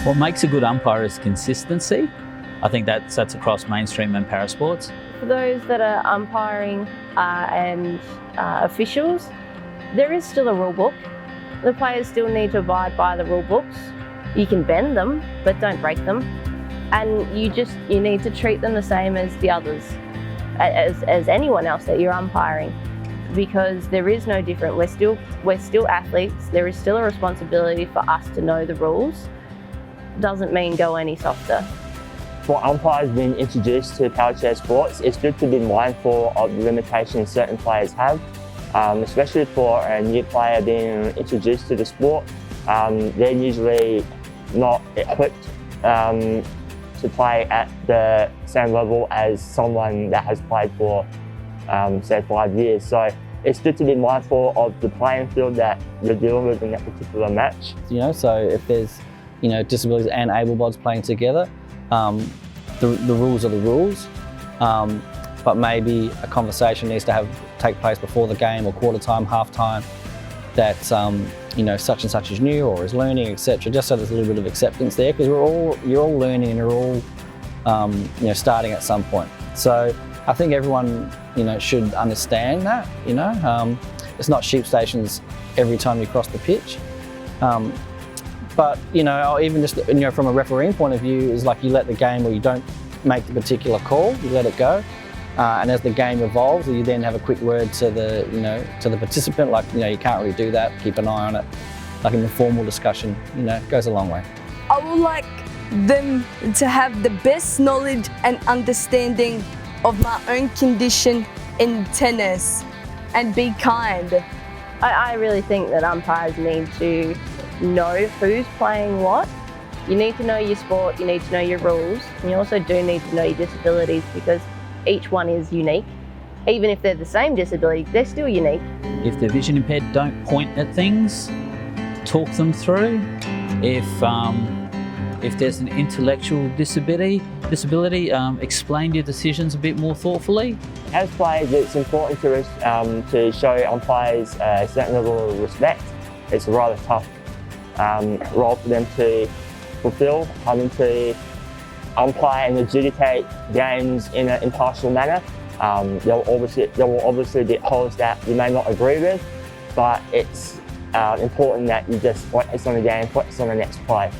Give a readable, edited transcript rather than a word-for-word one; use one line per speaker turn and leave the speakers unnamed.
What makes a good umpire is consistency. I think that's across mainstream and parasports.
For those that are umpiring and officials, there is still a rule book. The players still need to abide by the rule books. You can bend them, but don't break them. And you need to treat them the same as the others, as anyone else that you're umpiring, because there is no different. We're still athletes. There is still a responsibility for us to know the rules. Doesn't mean go any softer.
For umpires being introduced to power chair sports, it's good to be mindful of the limitations certain players have, especially for a new player being introduced to the sport. They're usually not equipped to play at the same level as someone that has played for, say, 5 years. So it's good to be mindful of the playing field that you're dealing with in that particular match.
So if there's, disabilities and able-bodies playing together, the rules are the rules, but maybe a conversation needs to take place before the game or quarter time, half time, that such and such is new or is learning, etc. Just so there's a little bit of acceptance there, because you're all learning and you're all starting at some point. So I think everyone should understand that. It's not sheep stations every time you cross the pitch. But even just from a refereeing point of view, is like you let the game, or you don't make the particular call, you let it go, and as the game evolves, you then have a quick word to the to the participant, like you can't really do that. Keep an eye on it, like an informal discussion. Goes a long way.
I would like them to have the best knowledge and understanding of my own condition in tennis, and be kind.
I really think that umpires need to know who's playing what. You need to know your sport, you need to know your rules, and you also do need to know your disabilities, because each one is unique. Even if they're the same disability, they're still unique.
If they're vision impaired, don't point at things, talk them through. If there's an intellectual disability, explain your decisions a bit more thoughtfully.
As players, it's important to show umpires a certain level of respect. It's a rather tough role for them to fulfill, having to umpire and adjudicate games in an impartial manner. There will obviously be calls that you may not agree with, but it's important that you just focus on the game, focus on the next play.